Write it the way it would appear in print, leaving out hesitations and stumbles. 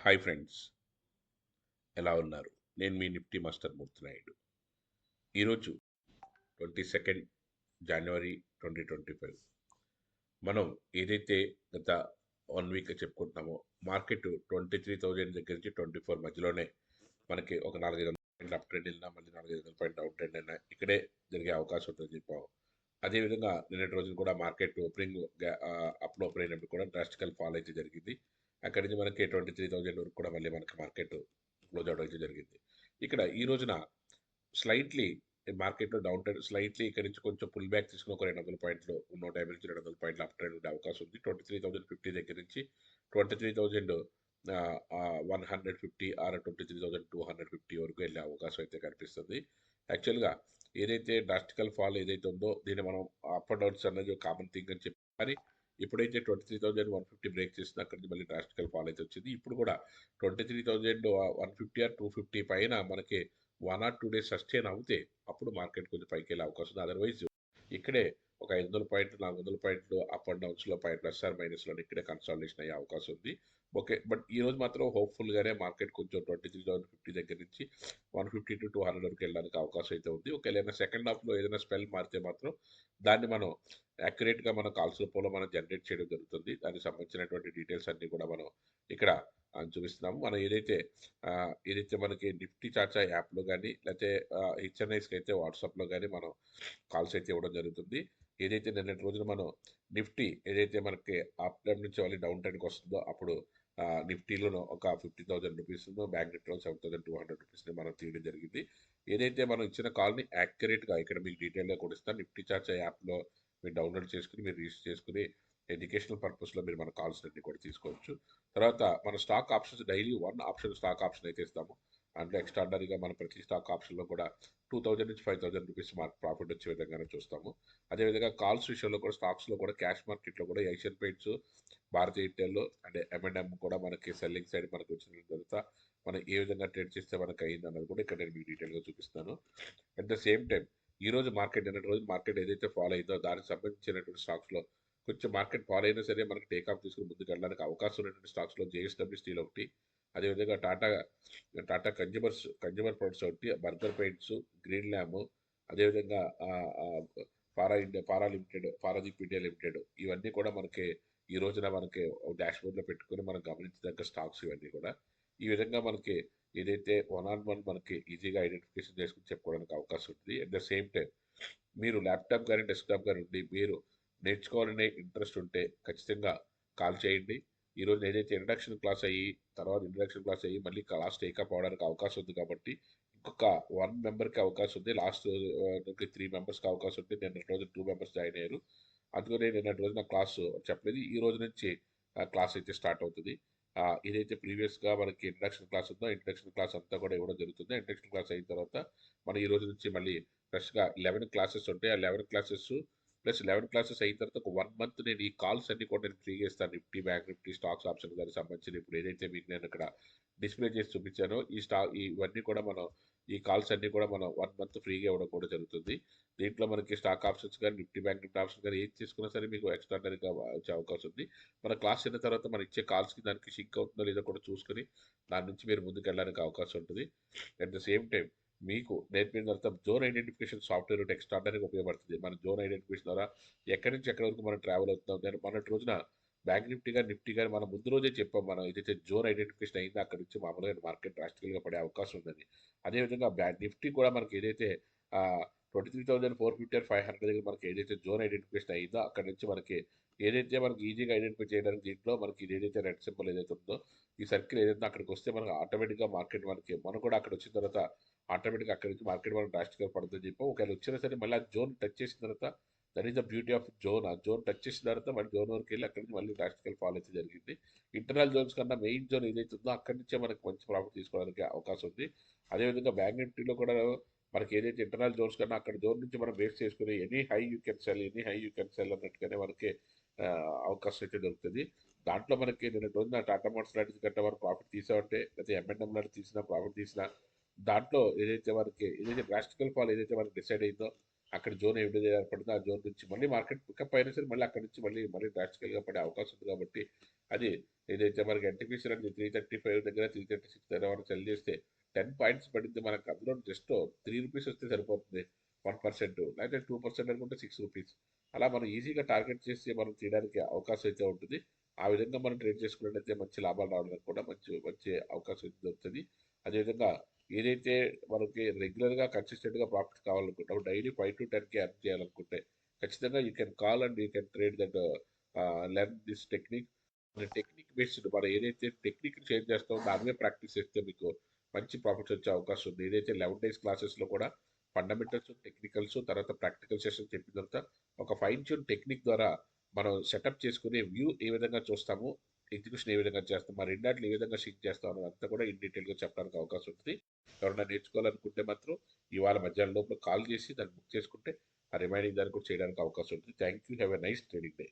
Hi friends, ఎలా ఉన్నారు? నేను మీ నిఫ్టీ మాస్టర్ మూర్తినాయుడు. ఈరోజు 22 జనవరి 2025. మనం ఏదైతే గత 1 వీక్ చెప్పుకుంటున్నామో మార్కెట్ 23,000 దగ్గర నుంచి 24 మధ్యలోనే మనకి ఒక 4-5 అప్ ట్రెండ్ వెళ్ళినా మళ్ళీ 4-5 డౌన్ ట్రెండ్ అయినా ఇక్కడే జరిగే అవకాశం ఉంటుందని చెప్పాము. అదేవిధంగా నిన్నటి రోజున కూడా మార్కెట్ ఓపెనింగ్ అప్లో ఓపెన్ అయినప్పుడు కూడా డ్రాస్టికల్ ఫాల్ అయితే జరిగింది. అక్కడి నుంచి మనకి 23,000 వరకు కూడా మళ్ళీ మనకి మార్కెట్ క్లోజ్ అవడం అయితే జరిగింది. ఇక్కడ ఈ రోజున స్లైట్లీ మార్కెట్లో డౌన్ ట్రెండ్ స్లైట్లీ ఇక్కడ నుంచి కొంచెం పుల్ బ్యాక్ తీసుకుని ఒక 200 పాయింట్లు 150 నుంచి 200 పాయింట్లు అప్ ట్రెండ్ ఉండే అవకాశం ఉంది. 23,050 దగ్గర నుంచి 23,150 ఆర్ 23,250 వరకు వెళ్ళే అవకాశం అయితే కనిపిస్తుంది. యాక్చువల్గా ఏదైతే డ్రాస్టికల్ ఫాల్ ఏదైతే ఉందో దీన్ని మనం అప్ అండ్ డౌన్స్ అనేది కామన్ థింగ్ అని చెప్పి, కానీ ఎప్పుడైతే 23,150 బ్రేక్ చేసిందో అక్కడి నుంచి మళ్ళీ డ్రాస్టికల్ ఫాల్ అయితే వచ్చింది. ఇప్పుడు కూడా 23,150 ఆర్ 250 పైన మనకి 1 or 2 days సస్టైన్ అవుతే అప్పుడు మార్కెట్ కొంచెం పైకి వెళ్ళే అవకాశం ఉంది. అదర్వైజ్ ఇక్కడే ఒక 500 పాయింట్లు 400 పాయింట్లు అప్ అండ్ డౌన్స్లో ప్లస్ ఆర్ మైనస్లో ఇక్కడే కన్సాలిడేషన్ అయ్యే అవకాశం ఉంది. ఓకే, బట్ ఈ రోజు మాత్రం హోప్ఫుల్గానే మార్కెట్ కొంచెం 23,050 దగ్గర నుంచి 150 to 200 వరకు వెళ్ళడానికి అవకాశం అయితే ఉంది. ఒకవేళ ఏదైనా సెకండ్ హాఫ్లో ఏదైనా స్పెల్ మారితే మాత్రం దాన్ని మనం యాక్యురేట్గా మన కాల్స్ రూపంలో మనం జనరేట్ చేయడం జరుగుతుంది. దానికి సంబంధించినటువంటి డీటెయిల్స్ అన్నీ కూడా మనం ఇక్కడ చూపిస్తున్నాము. మనం ఏదైతే మనకి నిఫ్టీ చాచా యాప్లో కానీ లేకపోతే హెచ్ఎన్ఐస్కి అయితే వాట్సాప్లో కానీ మనం కాల్స్ అయితే ఇవ్వడం జరుగుతుంది. ఏదైతే నిన్నటి రోజున మనం నిఫ్టీ ఏదైతే మనకి అప్ ట్రెండ్ నుంచి మళ్ళీ డౌన్ ట్రెండ్కి వస్తుందో అప్పుడు నిఫ్టీలో ఒక 50,000 రూపీస్, బ్యాంక్ నిఫ్టీలో 7,200 రూపీస్ని మనం తీయడం జరిగింది. ఏదైతే మనం ఇచ్చిన కాల్ని యాక్యురేట్గా ఇక్కడ మీకు డీటెయిల్గా కూడా ఇస్తాను. నిఫ్టీ చాచా యాప్లో మీరు డౌన్లోడ్ చేసుకుని మీరు రిజిస్టర్ చేసుకుని ఎడ్యుకేషనల్ పర్పస్లో మీరు మన కాల్స్ అన్ని కూడా తీసుకోవచ్చు. తర్వాత మన stock options daily 1 stock option అయితే ఇస్తాము. అందులో ఎక్స్ట్రాడనరీగా మన ప్రతి స్టాక్ ఆప్షన్లో కూడా 2,000 నుంచి 5,000 రూపీస్ మాకు ప్రాఫిట్ వచ్చే విధంగానే చూస్తాము. అదేవిధంగా కాల్స్ విషయంలో కూడా స్టాక్స్లో కూడా క్యాష్ మార్కెట్లో కూడా ఏషియన్ పెయింట్స్, భారతీయ ఎయిర్టెల్ అంటే M&M కూడా మనకి సెల్లింగ్ సైడ్ మనకు వచ్చిన తర్వాత మనం ఏ విధంగా ట్రేడ్ చేస్తే మనకు అయింది అన్నది కూడా ఇక్కడ నేను మీకు డీటెయిల్గా చూపిస్తాను. అట్ ద సేమ్ టైం ఈ రోజు నిన్నటి రోజు మార్కెట్ ఏదైతే ఫాలో అయిందో దానికి సంబంధించినటువంటి స్టాక్స్లో కొంచెం మార్కెట్ ఫాలో అయినా సరే మనకి టేక్ ఆఫ్ తీసుకుని ముందుకు వెళ్ళడానికి అవకాశం ఉన్నటువంటి స్టాక్స్లో JSW స్టీల్ ఒకటి, అదేవిధంగా టాటా కన్జ్యూమర్ ప్రొడక్ట్స్ ఒకటి, బర్గర్ పెయింట్స్, గ్రీన్ ల్యామ్, అదేవిధంగా పారాదీప్ ఇండియా లిమిటెడ్, ఇవన్నీ కూడా మనకి ఈ రోజున మనకి డాష్ బోర్డ్లో పెట్టుకుని మనం గమనించదగ్గ స్టాక్స్ ఇవన్నీ కూడా. ఈ విధంగా మనకి ఏదైతే 1 on 1 మనకి ఈజీగా ఐడెంటిఫికేషన్ చేసుకుని చెప్పుకోవడానికి అవకాశం ఉంటుంది. అట్ ద సేమ్ టైం మీరు ల్యాప్టాప్ కానీ డెస్క్టాప్ కానీ ఉండి మీరు నేర్చుకోవాలనే ఇంట్రెస్ట్ ఉంటే ఖచ్చితంగా కాల్ చేయండి. ఈరోజు ఏదైతే ఇంట్రడక్షన్ క్లాస్ అయ్యి మళ్ళీ క్లాస్ టేకప్ అవడానికి అవకాశం ఉంది కాబట్టి ఇంకొక 1 మెంబర్కి అవకాశం ఉంది. లాస్ట్ 3 మెంబర్స్కి అవకాశం ఉంది. నిన్నటి రోజు 2 మెంబర్స్ జాయిన్ అయ్యారు. అందుకనే నిన్నటి రోజు నా క్లాస్ చెప్పలేదు. ఈ రోజు నుంచి క్లాస్ అయితే స్టార్ట్ అవుతుంది. ఏదైతే ప్రీవియస్గా మనకి ఇంట్రడక్షన్ క్లాస్ ఉందో ఇంట్రడక్షన్ క్లాస్ అంతా కూడా ఇవ్వడం జరుగుతుంది. ఇంట్రడక్షన్ క్లాస్ అయిన తర్వాత మనం ఈ రోజు నుంచి మళ్ళీ ఫ్రెష్గా 11 క్లాసెస్ ఉంటాయి. ఆ 11 క్లాసెస్ ప్లస్ 11 క్లాసెస్ అయిన తర్వాత ఒక 1 మంత్ నేను ఈ కాల్స్ అన్ని కూడా నేను ఫ్రీగా ఇస్తాను. Nifty, bank Nifty, stocks option దానికి సంబంధించిన ఇప్పుడు ఏదైతే మీకు నేను ఇక్కడ డిస్ప్లే చేసి చూపించానో ఇవన్నీ కూడా మనం ఈ కాల్స్ అన్ని కూడా మనం 1 మంత్ ఫ్రీగా ఇవ్వడం కూడా జరుగుతుంది. దీంట్లో మనకి స్టాక్ ఆప్షన్స్ కానీ నిఫ్టీ, బ్యాంక్ నిఫ్టీ ఆప్షన్ కానీ ఏది తీసుకున్నా సరే మీకు ఎక్స్ట్రాడనరీగా వచ్చే అవకాశం ఉంది. మన క్లాస్ అయిన తర్వాత మనం ఇచ్చే కాల్స్కి దానికి సింక్ అవుతుందో లేదో కూడా చూసుకొని దాని నుంచి మీరు ముందుకు వెళ్ళడానికి అవకాశం ఉంటుంది. అట్ ద సేమ్ టైం మీకు నేర్పిన తర్వాత జోన్ ఐడెంటిఫికేషన్ సాఫ్ట్వేర్ ఒకటి ఎక్స్ట్రాడనరీగా ఉపయోగపడుతుంది. మన జోన్ ఐడెంటిఫికేషన్ ద్వారా ఎక్కడి నుంచి ఎక్కడి వరకు మనం ట్రావెల్ అవుతున్నాం. నేను మొన్నటి రోజున బ్యాంక్ నిఫ్టీ కానీ మనం ముందు రోజే చెప్పాం. మనం ఏదైతే జోన్ ఐడెంటిఫికేషన్ అయిందో అక్కడి నుంచి మామూలుగా మార్కెట్ డ్రాస్టికల్గా పడే అవకాశం ఉందని. అదేవిధంగా నిఫ్టీ కూడా మనకి ఏదైతే 23,450 ఆర్ 500 దగ్గర మనకి ఏదైతే జోన్ ఐడెంటిఫికేషన్ అయిందో అక్కడ నుంచి మనకి ఏదైతే మనకి ఈజీగా ఐడెంటిఫై చేయడానికి దీంట్లో మనకి ఇది ఏదైతే రెడ్ సింబల్ ఏదైతే ఉందో ఈ సర్కిల్ ఏదైతే అక్కడికి వస్తే మనకు ఆటోమేటిక్గా మార్కెట్ మనం కూడా అక్కడ వచ్చిన తర్వాత ఆటోమేటిక్గా అక్కడి నుంచి మార్కెట్ మనకు డ్రాస్టిక్గా పడుతుందని చెప్పి ఒకవేళ వచ్చినా సరే మళ్ళీ ఆ జోన్ టచ్ చేసిన తర్వాత that is the beauty of zone. ఆ జోన్ టచ్ చేసిన తర్వాత మళ్ళీ జోన్ వరకు వెళ్ళి అక్కడి నుంచి మళ్ళీ డ్రాస్టికల్ ఫాల్ అయితే జరిగింది. ఇంటర్నల్ జోన్స్ కన్నా మెయిన్ జోన్ ఏదైతే ఉందో అక్కడి నుంచే మనకి మంచి ప్రాఫిట్ తీసుకోవడానికి అవకాశం ఉంది. అదేవిధంగా బ్యాంక్ నిఫ్టీలో కూడా మనకి ఏదైతే ఇంటర్నల్ జోన్స్ కన్నా అక్కడ జోన్ నుంచి మనం బేస్ చేసుకుని any high you can sell అన్నట్టుగానే మనకి అవకాశం అయితే దొరుకుతుంది. దాంట్లో మనకి నిన్న రోజున టాటా మోటార్స్ లాంటిది కట్ట వారు ప్రాఫిట్ తీసామంటే లేకపోతే M&M లాంటి ప్రాఫిట్ తీసిన దాంట్లో ఏదైతే డ్రాస్టికల్ ఫాల్ ఏదైతే మనకి డిసైడ్ అయిందో అక్కడ జోన్ ఏదైతే ఏర్పడుతుందో ఆ జోన్ నుంచి మళ్ళీ మార్కెట్ పికప్ అయినా సరే మళ్ళీ అక్కడి నుంచి మళ్ళీ డ్రాస్టికల్గా పడే అవకాశం ఉంది కాబట్టి అది ఏదైతే మనకి ఎన్టీపీసీ అనేది 335 దగ్గర 336 దగ్గర మనం సెల్ చేస్తే 10 పాయింట్స్ పడింది మనకు, అందులో జస్ట్ రూ. 3 వస్తే సరిపోతుంది. 1% లేకపోతే 2% అనుకుంటే రూ. 6. అలా మనం ఈజీగా టార్గెట్ చేసి మనం చేయడానికి అవకాశం అయితే ఉంటుంది. ఆ విధంగా మనం ట్రేడ్ చేసుకున్నట్టయితే మంచి లాభాలు రావడానికి కూడా మంచి మంచి అవకాశం అయితే దొరుకుతుంది. అదేవిధంగా ఏదైతే మనకి రెగ్యులర్గా కన్సిస్టెంట్గా ప్రాఫిట్ కావాలనుకుంటాం, డైలీ 5 to 10K ఎర్న్ చేయాలనుకుంటే ఖచ్చితంగా you can call and you can trade that learn this technique. Technique based మనం ఏదైతే టెక్నిక్ చేంజ్ చేస్తామో దాని మీద ప్రాక్టీస్ చేస్తే మీకు మంచి ప్రాఫిట్స్ వచ్చే అవకాశం ఉంది. ఏదైతే 11 days క్లాసెస్లో కూడా ఫండమెంటల్స్, టెక్నికల్స్, తర్వాత ప్రాక్టికల్ సెషన్ చెప్పిన తర్వాత ఒక ఫైన్ ట్యూన్ టెక్నిక్ ద్వారా మనం సెటప్ చేసుకునే వ్యూ ఏ విధంగా చూస్తాము, ఎగ్జిక్యూషన్ ఏ విధంగా చేస్తాం, మరి రెండాట్లు ఏ విధంగా షిఫ్ట్ చేస్తాం అన్నది అంతా కూడా ఇన్ డీటెయిల్గా చెప్పడానికి అవకాశం ఉంటుంది. ఎవరైనా నేర్చుకోవాలనుకుంటే మాత్రం ఇవాళ మధ్యాహ్నం లోపల కాల్ చేసి దాన్ని బుక్ చేసుకుంటే ఆ రిమైనింగ్ దాన్ని కూడా చేయడానికి అవకాశం ఉంటుంది. Thank you. Have a nice trading day.